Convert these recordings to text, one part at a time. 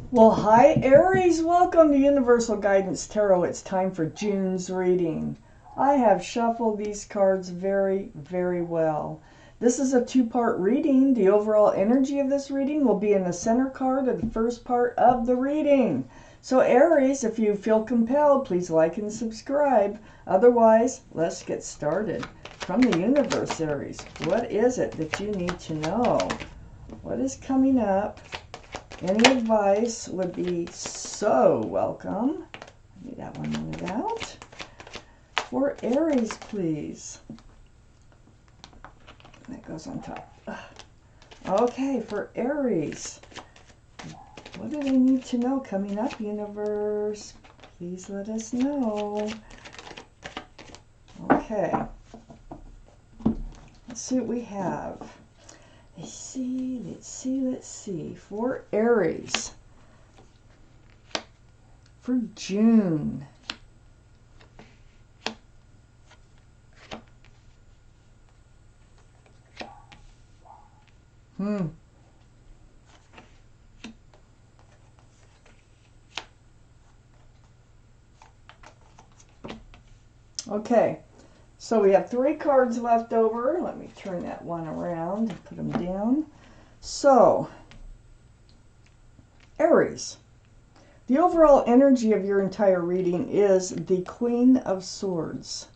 Well, hi Aries, welcome to Universal Guidance Tarot. It's time for June's reading. I have shuffled these cards very well. This is a two-part reading. The overall energy of this reading will be in the center card of the first part of the reading. So Aries, if you feel compelled, please like and subscribe. Otherwise, let's get started. From the universe, Aries, what is it that you need to know? What is coming up? Any advice would be so welcome. Get that one moved out. For Aries, please. That goes on top. Okay, for Aries. What do they need to know coming up, universe? Please let us know. Okay. Let's see what we have. Let's see. For Aries, for June. Okay. So we have 3 cards left over. Let me turn that one around and put them down. So, Aries, the overall energy of your entire reading is the Queen of Swords.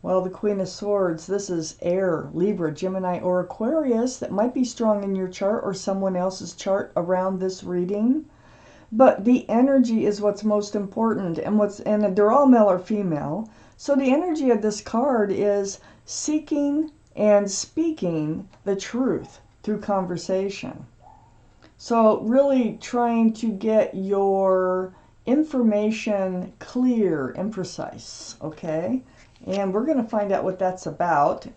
Well, the Queen of Swords, this is air, Libra, Gemini, or Aquarius that might be strong in your chart or someone else's chart around this reading. But the energy is what's most important, and they're all male or female. So the energy of this card is seeking and speaking the truth through conversation. So really trying to get your information clear and precise, okay? And we're going to find out what that's about.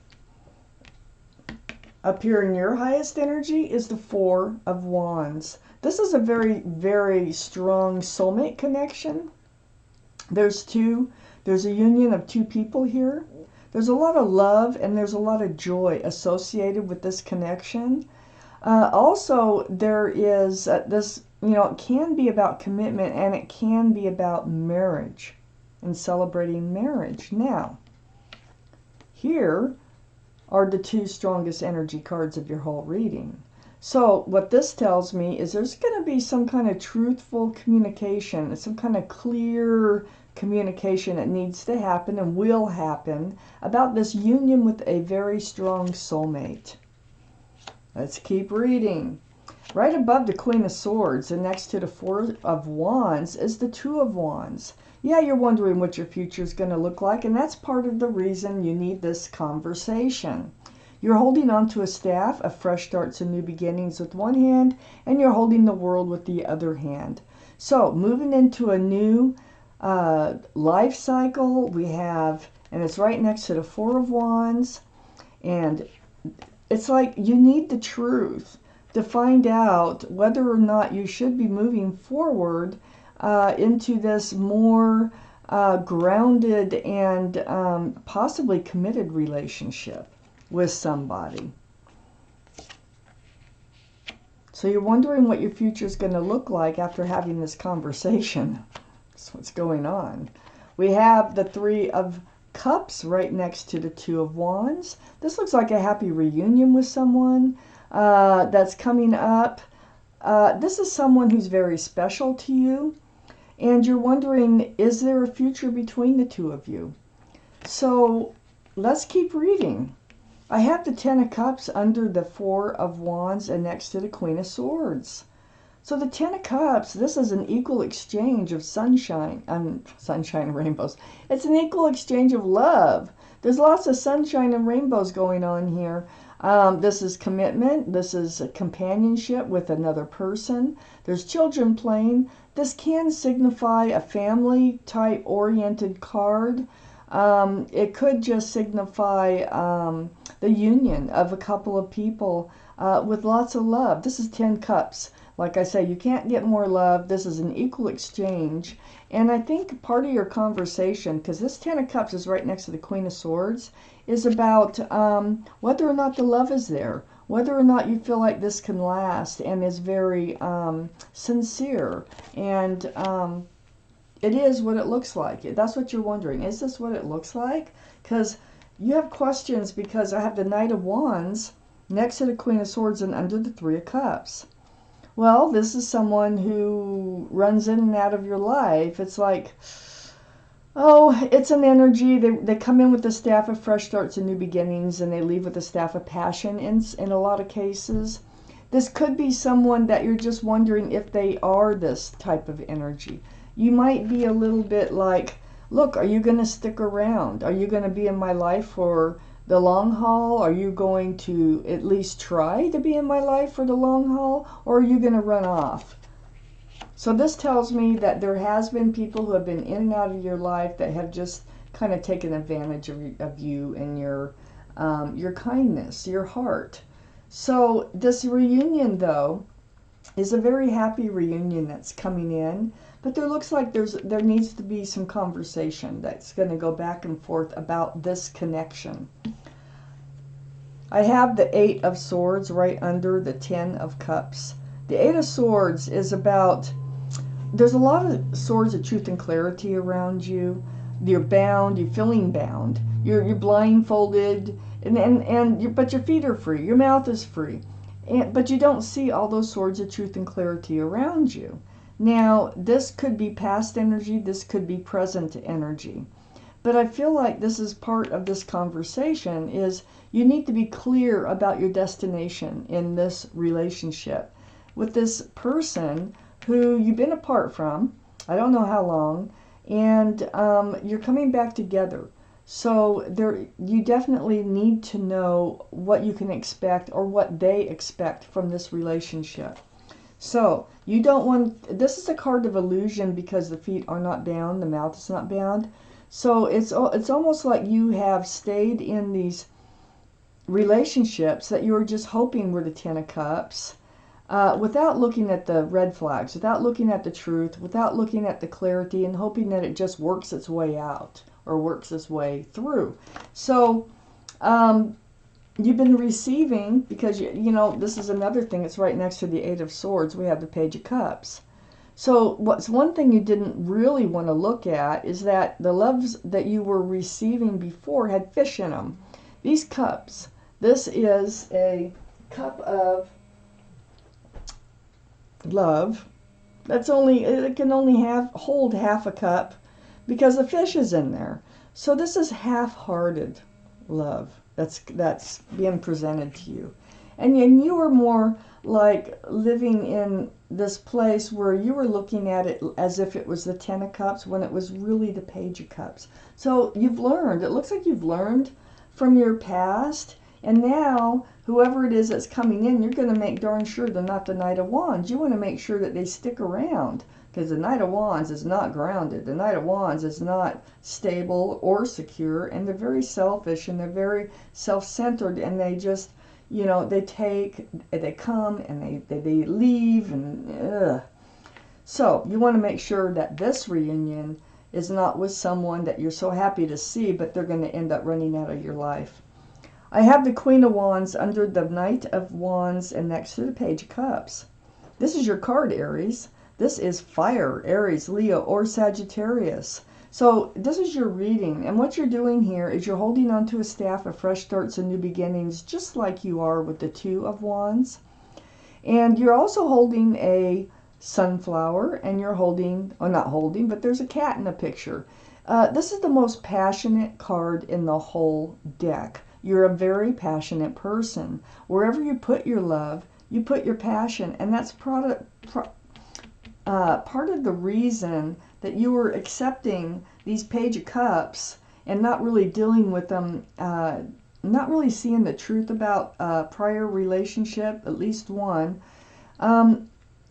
Up here in your highest energy is the 4 of Wands. This is a very strong soulmate connection. There's a union of 2 people here. There's a lot of love and there's a lot of joy associated with this connection. Also, there is this, it can be about commitment and it can be about marriage and celebrating marriage. Now, here are the 2 strongest energy cards of your whole reading. So what this tells me is there's going to be some kind of truthful communication, some kind of clear communication that needs to happen and will happen about this union with a very strong soulmate. Let's keep reading. Right above the Queen of Swords and next to the 4 of Wands is the 2 of Wands. Yeah, you're wondering what your future is going to look like, and that's part of the reason you need this conversation. You're holding on to a staff of fresh starts and new beginnings with one hand, and you're holding the world with the other hand. So, moving into a new life cycle, we have, and it's right next to the 4 of Wands, and it's like you need the truth to find out whether or not you should be moving forward into this more grounded and possibly committed relationship with somebody. So you're wondering what your future is going to look like after having this conversation. That's what's going on. We have the 3 of Cups right next to the 2 of Wands. This looks like a happy reunion with someone that's coming up. This is someone who's very special to you. And you're wondering, is there a future between the 2 of you? So let's keep reading. I have the 10 of Cups under the 4 of Wands and next to the Queen of Swords. So the 10 of Cups, this is an equal exchange of sunshine and rainbows. It's an equal exchange of love. There's lots of sunshine and rainbows going on here. This is commitment. This is a companionship with another person. There's children playing. This can signify a family type oriented card. It could just signify the union of a couple of people with lots of love. This is 10 Cups. Like I say, you can't get more love. This is an equal exchange. And I think part of your conversation, because this 10 of Cups is right next to the Queen of Swords, is about whether or not the love is there, whether or not you feel like this can last and is very sincere, and it is what it looks like. That's what you're wondering. Is this what it looks like? Because you have questions, because I have the Knight of Wands next to the Queen of Swords and under the Three of Cups. Well, this is someone who runs in and out of your life. It's like, oh, it's an energy. They come in with the staff of fresh starts and new beginnings, and they leave with the staff of passion in a lot of cases. This could be someone that you're just wondering if they are this type of energy. You might be a little bit like, look, are you going to stick around? Are you going to be in my life for the long haul? Are you going to at least try to be in my life for the long haul? Or are you going to run off? So this tells me that there has been people who have been in and out of your life that have just kind of taken advantage of you and your kindness, your heart. So this reunion, though, is a very happy reunion that's coming in. But there looks like there needs to be some conversation that's going to go back and forth about this connection. I have the Eight of Swords right under the Ten of Cups. The Eight of Swords is about, there's a lot of swords of truth and clarity around you. You're bound, you're feeling bound. You're blindfolded, but your feet are free, your mouth is free. But you don't see all those swords of truth and clarity around you. Now, this could be past energy, this could be present energy. But I feel like this is part of this conversation, is you need to be clear about your destination in this relationship with this person who you've been apart from, I don't know how long, and you're coming back together. So you definitely need to know what you can expect or what they expect from this relationship. So you don't want, this is a card of illusion because the feet are not bound, the mouth is not bound. So it's almost like you have stayed in these relationships that you were just hoping were the Ten of Cups, without looking at the red flags, without looking at the truth, without looking at the clarity, and hoping that it just works its way out or works its way through. So you've been receiving, because you know, this is another thing, it's right next to the Eight of Swords, we have the Page of Cups. So what's one thing you didn't really want to look at is that the loves that you were receiving before had fish in them. These cups, this is a cup of love that's only, it can only hold half a cup because the fish is in there. So this is half-hearted love that's being presented to you, and you were more like living in this place where you were looking at it as if it was the Ten of Cups when it was really the Page of Cups. So you've learned, it looks like you've learned from your past, and now whoever it is that's coming in, you're going to make darn sure they're not the Knight of Wands. You want to make sure that they stick around, because the Knight of Wands is not grounded. The Knight of Wands is not stable or secure, and they're very selfish, and they're very self-centered, and they just, you know, they come, and they leave, and So you want to make sure that this reunion is not with someone that you're so happy to see, but they're going to end up running out of your life. I have the Queen of Wands under the Knight of Wands and next to the Page of Cups. This is your card, Aries. This is fire, Aries, Leo, or Sagittarius. So this is your reading, and what you're doing here is you're holding onto a staff of fresh starts and new beginnings, just like you are with the Two of Wands. And you're also holding a sunflower, and you're holding, or not holding, but there's a cat in the picture. This is the most passionate card in the whole deck. You're a very passionate person. Wherever you put your love, you put your passion, and that's part of the reason that you were accepting these Page of Cups and not really dealing with them, not really seeing the truth about prior relationship, at least one.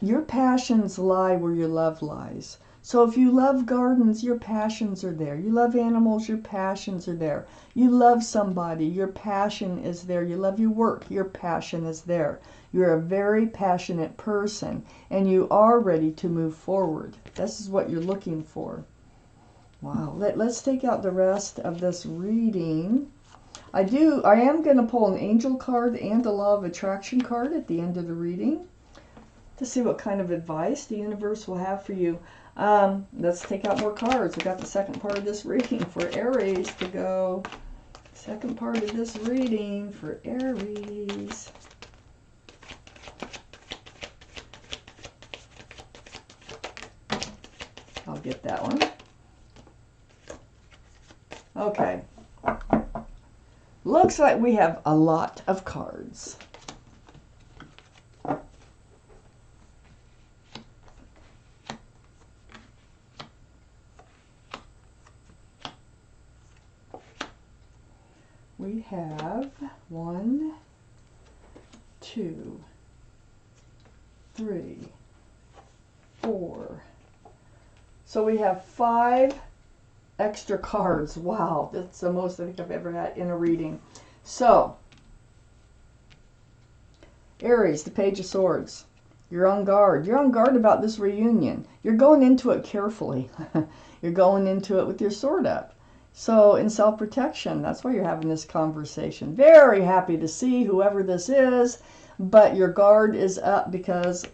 Your passions lie where your love lies. So if you love gardens, your passions are there. You love animals, your passions are there. You love somebody, your passion is there. You love your work, your passion is there. You're a very passionate person, and you are ready to move forward. This is what you're looking for. Wow. Let's take out the rest of this reading. I am going to pull an angel card and a law of attraction card at the end of the reading to see what kind of advice the universe will have for you. Let's take out more cards. We got the second part of this reading for Aries to go. Second part of this reading for Aries. I'll get that one. Okay. Looks like we have a lot of cards. We have 1, 2, 3, 4. So we have 5 extra cards. Wow, that's the most I think I've ever had in a reading. So, Aries, the Page of Swords. You're on guard. You're on guard about this reunion. You're going into it carefully. You're going into it with your sword up. So, in self-protection, that's why you're having this conversation. Very happy to see whoever this is, but your guard is up because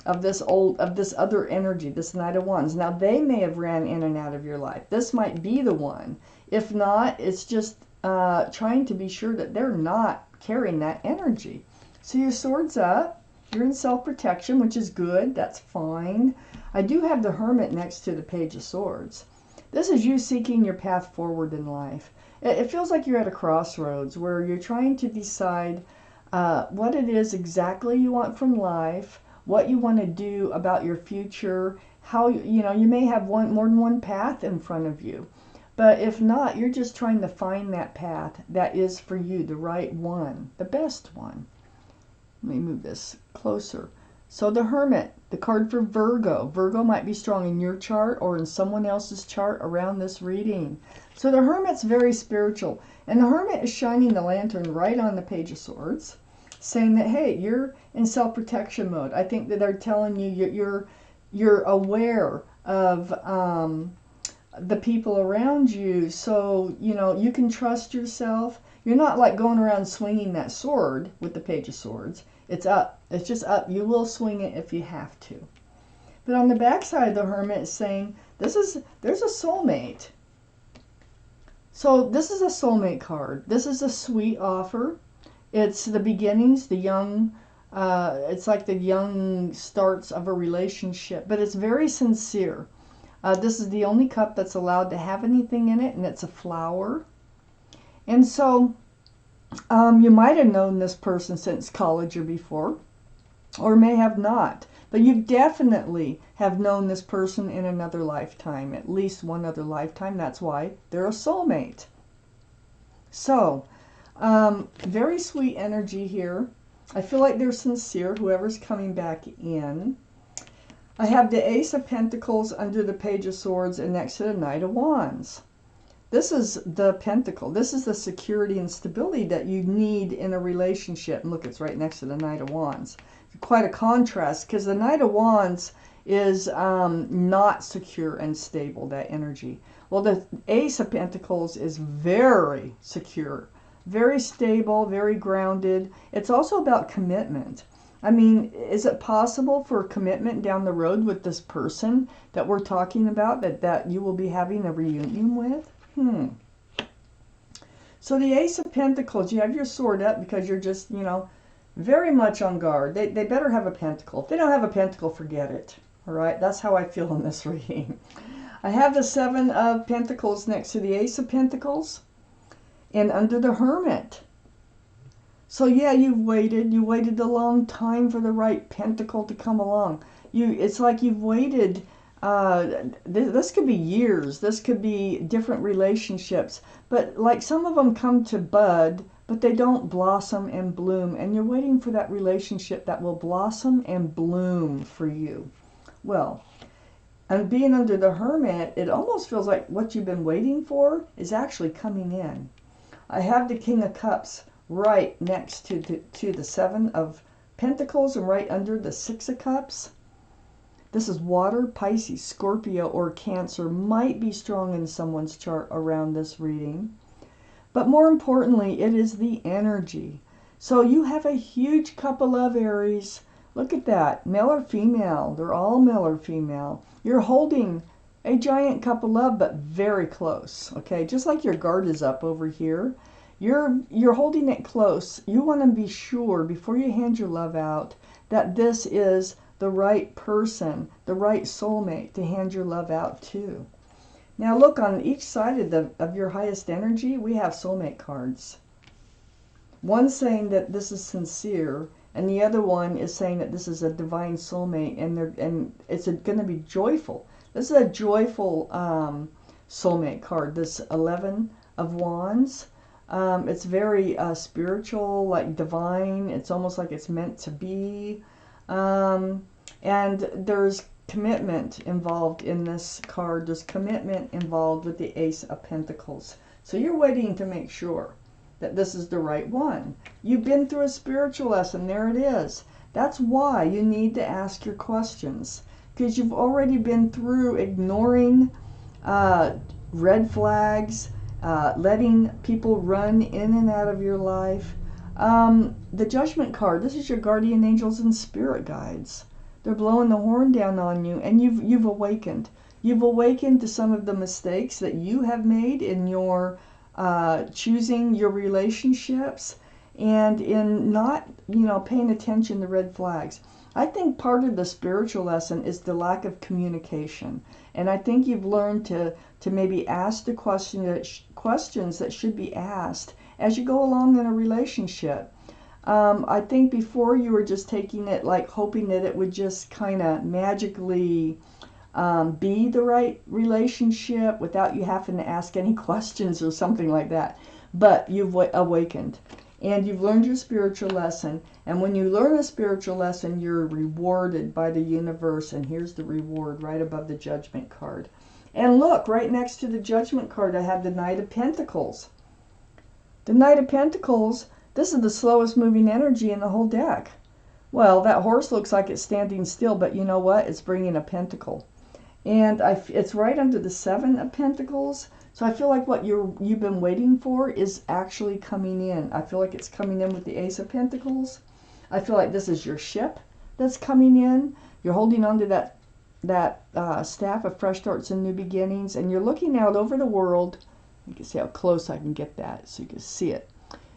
of this other energy, this Knight of Wands. Now, they may have ran in and out of your life. This might be the one. If not, it's just trying to be sure that they're not carrying that energy. So your sword's up. You're in self-protection, which is good. That's fine. I do have the Hermit next to the Page of Swords. This is you seeking your path forward in life. It feels like you're at a crossroads where you're trying to decide what it is exactly you want from life, what you want to do about your future, how, you may have more than one path in front of you. But if not, you're just trying to find that path that is for you, the right one, the best one. Let me move this closer. So the Hermit, the card for Virgo. Virgo might be strong in your chart or in someone else's chart around this reading. So the Hermit's very spiritual. And the Hermit is shining the lantern right on the Page of Swords, saying that, hey, you're in self-protection mode. I think that they're telling you you're aware of the people around you. So, you can trust yourself. You're not like going around swinging that sword with the Page of Swords. It's up. It's just up. You will swing it if you have to. But on the back side of the Hermit is saying, there's a soulmate. So this is a soulmate card. This is a sweet offer. It's the beginnings, the young, it's like the young starts of a relationship. But it's very sincere. This is the only cup that's allowed to have anything in it, and it's a flower. And so you might have known this person since college or before, or may have not. But you definitely have known this person in another lifetime, at least one other lifetime. That's why they're a soulmate. So, very sweet energy here. I feel like they're sincere, whoever's coming back in. I have the Ace of Pentacles under the Page of Swords and next to the Knight of Wands. This is the pentacle. This is the security and stability that you need in a relationship. And look, it's right next to the Knight of Wands. Quite a contrast, because the Knight of Wands is not secure and stable, that energy. Well, the Ace of Pentacles is very secure, very stable, very grounded. It's also about commitment. I mean, is it possible for commitment down the road with this person that we're talking about, that you will be having a reunion with? So the Ace of Pentacles, you have your sword up because you're just, very much on guard. They better have a pentacle. If they don't have a pentacle, forget it. All right, that's how I feel in this reading. I have the Seven of Pentacles next to the Ace of Pentacles and under the Hermit. So yeah, you've waited. You waited a long time for the right pentacle to come along. It's like you've waited. This could be years. This could be different relationships. But like some of them come to bud, but they don't blossom and bloom. And you're waiting for that relationship that will blossom and bloom for you. Well, and being under the Hermit, it almost feels like what you've been waiting for is actually coming in. I have the King of Cups right next to the Seven of Pentacles and right under the Six of Cups. This is water, Pisces, Scorpio, or Cancer might be strong in someone's chart around this reading. But more importantly, it is the energy. So you have a huge cup of love, Aries. Look at that, male or female. They're all male or female. You're holding a giant cup of love, but very close, okay? Just like your guard is up over here. You're holding it close. You want to be sure before you hand your love out that this is the right person, the right soulmate to hand your love out to. Now look, on each side of your highest energy, we have soulmate cards. One saying that this is sincere, and the other one is saying that this is a divine soulmate, and it's going to be joyful. This is a joyful soulmate card, this 11 of Wands. It's very spiritual, like divine. It's almost like it's meant to be. And there's commitment involved in this card. There's commitment involved with the Ace of Pentacles. So you're waiting to make sure that this is the right one. You've been through a spiritual lesson. There it is. That's why you need to ask your questions, because you've already been through ignoring red flags, letting people run in and out of your life. The Judgment card, this is your guardian angels and spirit guides. They're blowing the horn down on you, and you've awakened. You've awakened to some of the mistakes that you have made in your choosing your relationships, and in not, paying attention to red flags. I think part of the spiritual lesson is the lack of communication. And I think you've learned to maybe ask the questions that should be asked as you go along in a relationship. I think before you were just taking it like hoping that it would just kind of magically be the right relationship without you having to ask any questions or something like that. But you've awakened. And you've learned your spiritual lesson. And when you learn a spiritual lesson, you're rewarded by the universe. And here's the reward right above the Judgment card. And look, right next to the Judgment card, I have the Knight of Pentacles. The Knight of Pentacles, this is the slowest moving energy in the whole deck. Well, that horse looks like it's standing still, but you know what? It's bringing a pentacle. And it's right under the Seven of Pentacles. So I feel like what you've been waiting for is actually coming in. I feel like it's coming in with the Ace of Pentacles. I feel like this is your ship that's coming in. You're holding on to that staff of fresh starts and new beginnings, and you're looking out over the world. You can see how close I can get that so you can see it.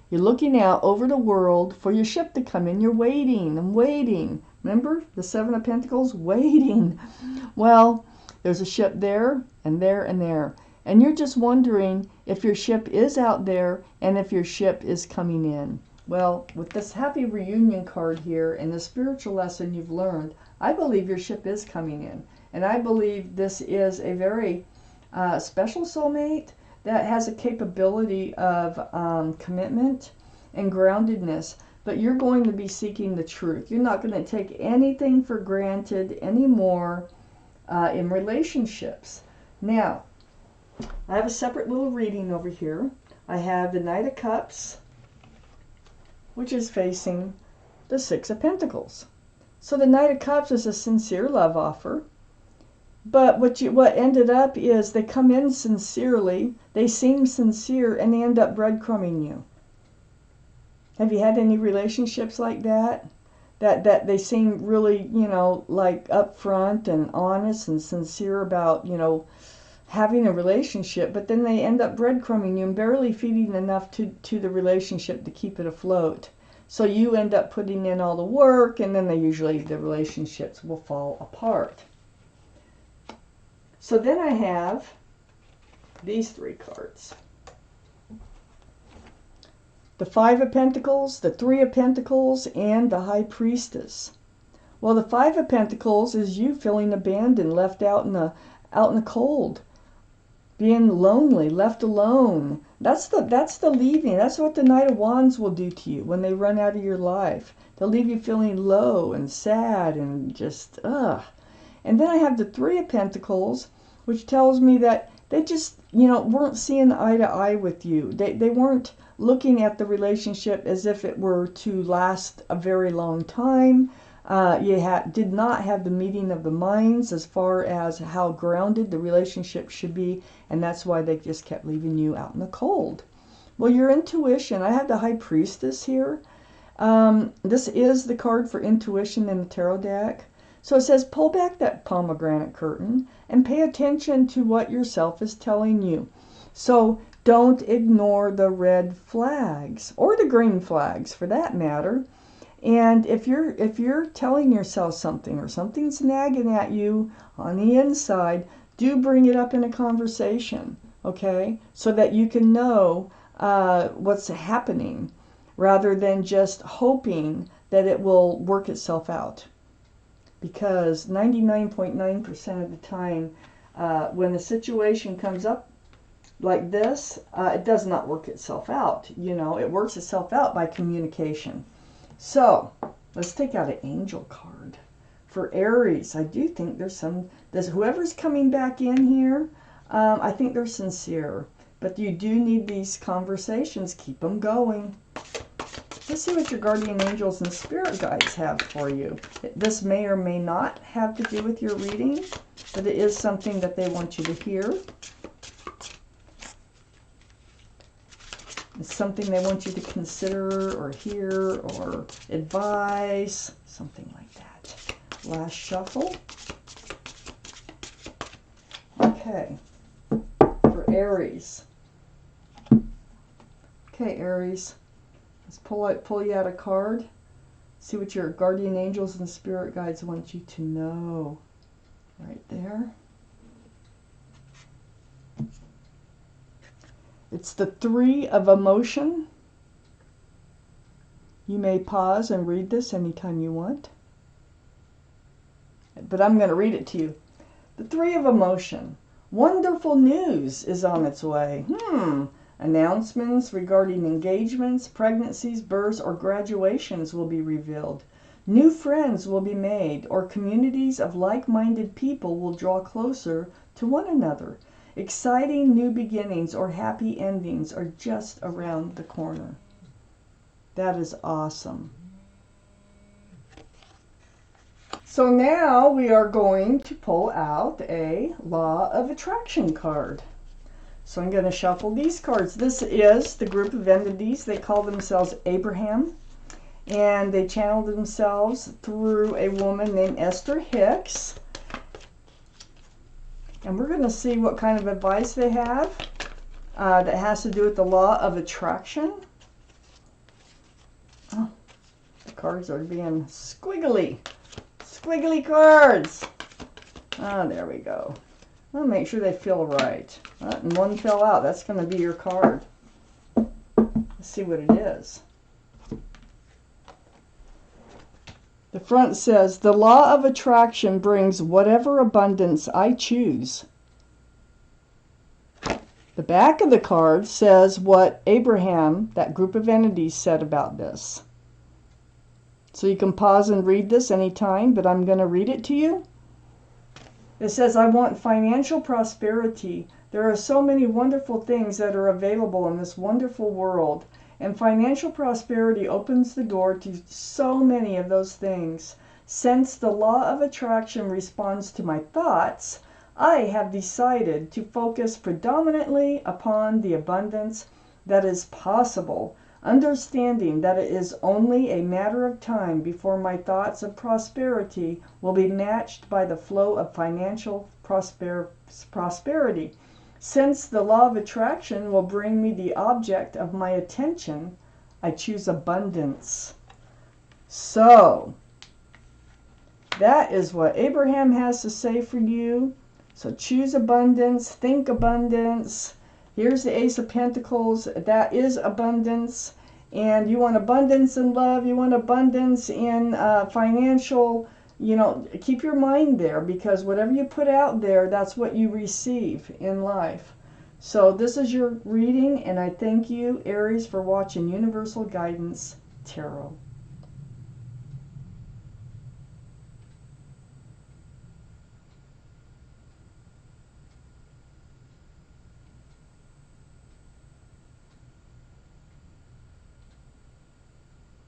You're looking out over the world for your ship to come in. You're waiting and waiting. Remember the Seven of Pentacles? Waiting. Well, there's a ship there and there and there. And you're just wondering if your ship is out there and if your ship is coming in. Well, with this happy reunion card here and the spiritual lesson you've learned, I believe your ship is coming in. And I believe this is a very special soulmate that has a capability of commitment and groundedness. But you're going to be seeking the truth. You're not going to take anything for granted anymore in relationships. Now, I have a separate little reading over here. I have the Knight of Cups, which is facing the Six of Pentacles. So the Knight of Cups is a sincere love offer. But what ended up is they come in sincerely, they seem sincere, and they end up breadcrumbing you. Have you had any relationships like that? That they seem really, like upfront and honest and sincere about, having a relationship, but then they end up breadcrumbing you and barely feeding enough to the relationship to keep it afloat. So you end up putting in all the work, and then the relationships will fall apart. So then I have these three cards. The Five of Pentacles, the Three of Pentacles, and the High Priestess. Well, the Five of Pentacles is you feeling abandoned, left out in the cold, being lonely, left alone. That's the leaving. That's what the Knight of Wands will do to you when they run out of your life. They'll leave you feeling low and sad and just ugh. And then I have the Three of Pentacles, which tells me that they just weren't seeing eye to eye with you. They weren't looking at the relationship as if it were to last a very long time. You did not have the meeting of the minds as far as how grounded the relationship should be, and that's why they just kept leaving you out in the cold. Well, your intuition, I have the High Priestess here. This is the card for intuition in the tarot deck. So it says, pull back that pomegranate curtain and pay attention to what yourself is telling you. So don't ignore the red flags, or the green flags for that matter. And if you're telling yourself something, or something's nagging at you on the inside, do bring it up in a conversation, okay? So that you can know what's happening, rather than just hoping that it will work itself out. Because 99.9% of the time, when a situation comes up like this, it does not work itself out. You know, it works itself out by communication. So let's take out an angel card for Aries. I do think there's whoever's coming back in here, I think they're sincere. But you do need these conversations. Keep them going. Let's see what your guardian angels and spirit guides have for you. This may or may not have to do with your reading, but it is something that they want you to hear. It's something they want you to consider or hear or advise, something like that. Last shuffle. Okay, for Aries. Okay, Aries, let's pull you out a card. See what your guardian angels and spirit guides want you to know. Right there. It's the Three of Emotion. You may pause and read this anytime you want, but I'm going to read it to you. The Three of Emotion. Wonderful news is on its way. Announcements regarding engagements, pregnancies, births, or graduations will be revealed. New friends will be made, or communities of like-minded people will draw closer to one another. Exciting new beginnings or happy endings are just around the corner. That is awesome. So now we are going to pull out a Law of Attraction card. So I'm going to shuffle these cards. This is the group of entities. They call themselves Abraham, and they channel themselves through a woman named Esther Hicks. And we're going to see what kind of advice they have that has to do with the Law of Attraction. Oh, the cards are being squiggly. Squiggly cards. Oh, there we go. I'll make sure they feel right. And one fell out. That's going to be your card. Let's see what it is. The front says, the law of attraction brings whatever abundance I choose. The back of the card says what Abraham, that group of entities, said about this. So you can pause and read this anytime, but I'm going to read it to you. It says, I want financial prosperity. There are so many wonderful things that are available in this wonderful world, and financial prosperity opens the door to so many of those things. Since the law of attraction responds to my thoughts, I have decided to focus predominantly upon the abundance that is possible, understanding that it is only a matter of time before my thoughts of prosperity will be matched by the flow of financial prosperity. Since the law of attraction will bring me the object of my attention, I choose abundance. So, that is what Abraham has to say for you. So choose abundance, think abundance. Here's the Ace of Pentacles. That is abundance. And you want abundance in love. You want abundance in financial, keep your mind there, because whatever you put out there, that's what you receive in life. So this is your reading, and I thank you, Aries, for watching Universal Guidance Tarot.